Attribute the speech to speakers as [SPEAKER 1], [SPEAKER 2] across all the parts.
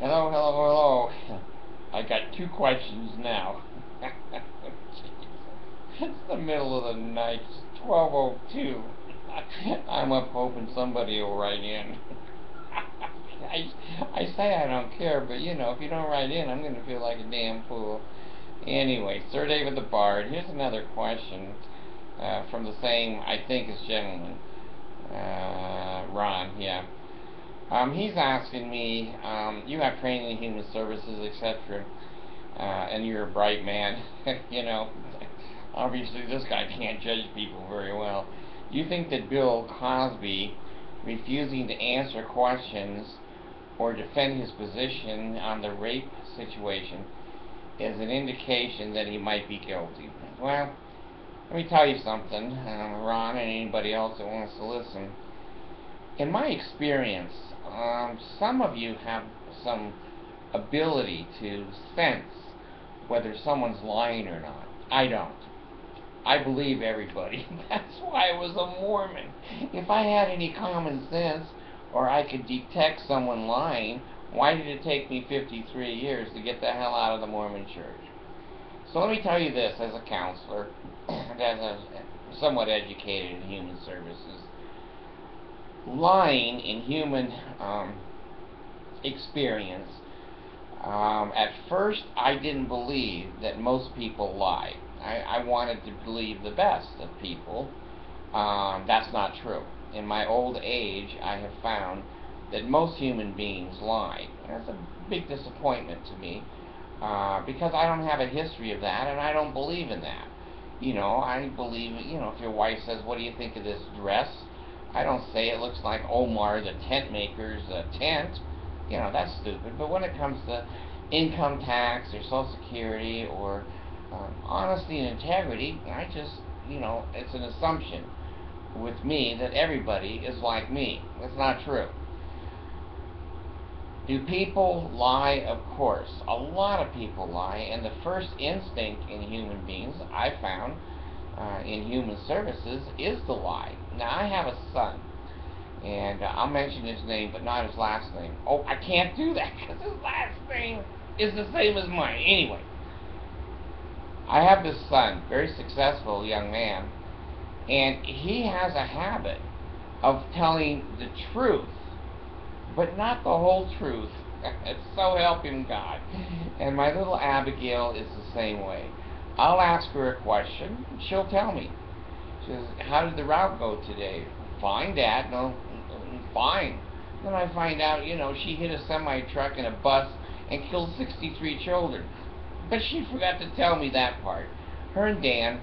[SPEAKER 1] Hello, hello, hello. I got two questions now. It's the middle of the night. It's 12:02. I'm up hoping somebody will write in. I say I don't care, but if you don't write in, I'm going to feel like a damn fool. Anyway, Sir David the Bard. Here's another question from the same, I think, as gentleman. Ron, yeah. He's asking me, you have training in human services, etc., and you're a bright man. you know, Obviously this guy can't judge people very well. You think that Bill Cosby refusing to answer questions or defend his position on the rape situation is an indication that he might be guilty? Well, let me tell you something, Ron, and anybody else that wants to listen. In my experience, some of you have some ability to sense whether someone's lying or not. I don't. I believe everybody. That's why I was a Mormon. If I had any common sense or I could detect someone lying, why did it take me 53 years to get the hell out of the Mormon church? So let me tell you this as a counselor, and as a somewhat educated in human services. Lying in human experience, at first I didn't believe that most people lie. I wanted to believe the best of people. That's not true. In my old age, I have found that most human beings lie. That's a big disappointment to me because I don't have a history of that, and I don't believe in that. I believe, if your wife says, "What do you think of this dress?" I don't say it looks like Omar the tent maker's tent. That's stupid. But when it comes to income tax or Social Security or honesty and integrity, I just, it's an assumption with me that everybody is like me. That's not true. Do people lie? Of course. A lot of people lie, and the first instinct in human beings, I found, in human services, is to lie. Now, I have a son, and I'll mention his name, but not his last name. Oh, I can't do that because his last name is the same as mine. Anyway, I have this son, very successful young man, and he has a habit of telling the truth, but not the whole truth. So help him God. And my little Abigail is the same way. I'll ask her a question, she'll tell me. She says, "How did the route go today?" "Fine, Dad." "No, fine." Then I find out, she hit a semi-truck and a bus and killed 63 children. But she forgot to tell me that part. Her and Dan,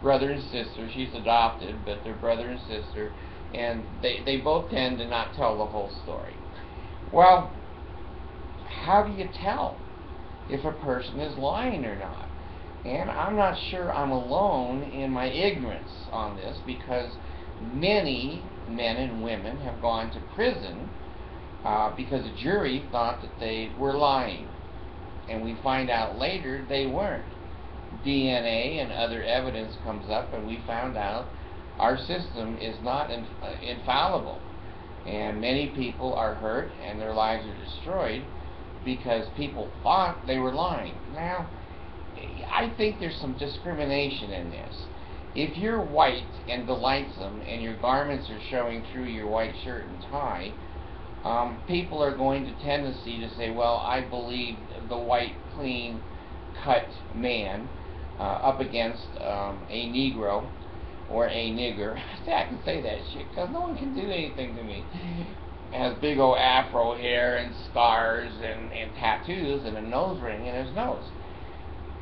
[SPEAKER 1] brother and sister, she's adopted, but they're brother and sister, and they both tend to not tell the whole story. Well, how do you tell if a person is lying or not? And I'm not sure I'm alone in my ignorance on this, because many men and women have gone to prison because a jury thought that they were lying. And we find out later they weren't. DNA and other evidence comes up, and we found out our system is not infallible. And many people are hurt and their lives are destroyed because people thought they were lying. Now, I think there's some discrimination in this. If you're white and delightsome and your garments are showing through your white shirt and tie, people are going to tendency to say, "Well, I believe the white, clean cut man up against a Negro or a nigger." I can say that shit because no one can do anything to me. Has big old afro hair and scars and tattoos and a nose ring in his nose.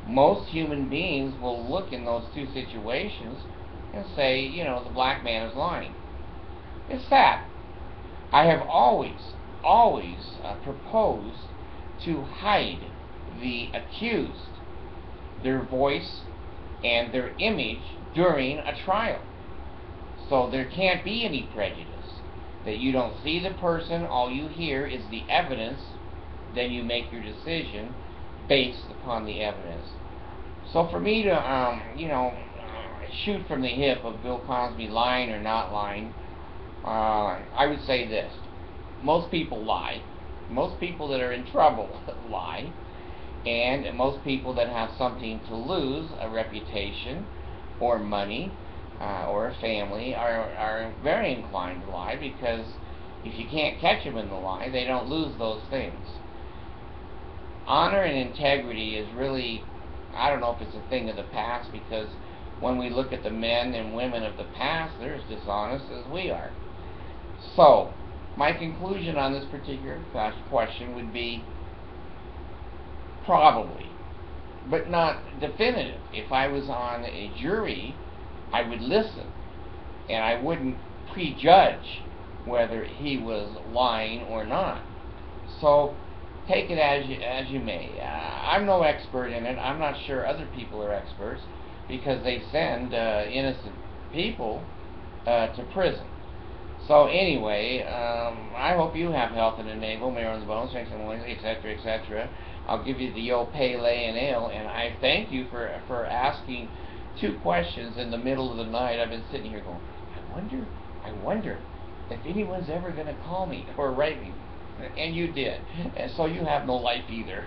[SPEAKER 1] Most human beings will look in those two situations and say, the black man is lying. It's sad. I have always proposed to hide the accused, their voice, and their image during a trial. So there can't be any prejudice. That you don't see the person, all you hear is the evidence, then you make your decision based upon the evidence. So for me to, shoot from the hip of Bill Cosby lying or not lying, I would say this. Most people lie. Most people that are in trouble lie, and most people that have something to lose, a reputation or money or a family, are very inclined to lie, because if you can't catch them in the lie, they don't lose those things. Honor and integrity is really, I don't know if it's a thing of the past, because when we look at the men and women of the past, they're as dishonest as we are. So, my conclusion on this particular question would be probably, but not definitive. If I was on a jury, I would listen, and I wouldn't prejudge whether he was lying or not. So, take it as you may. I'm no expert in it. I'm not sure other people are experts, because they send innocent people to prison. So anyway, I hope you have health in the navel, marrow in the bones, strength in the loins, etc., etc. I'll give you the old pale and ale, and I thank you for asking 2 questions in the middle of the night. I've been sitting here going, I wonder if anyone's ever going to call me or write me. And you did. And so you have no life either.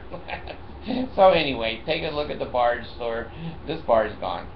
[SPEAKER 1] So anyway, take a look at the barge store. This barge is gone.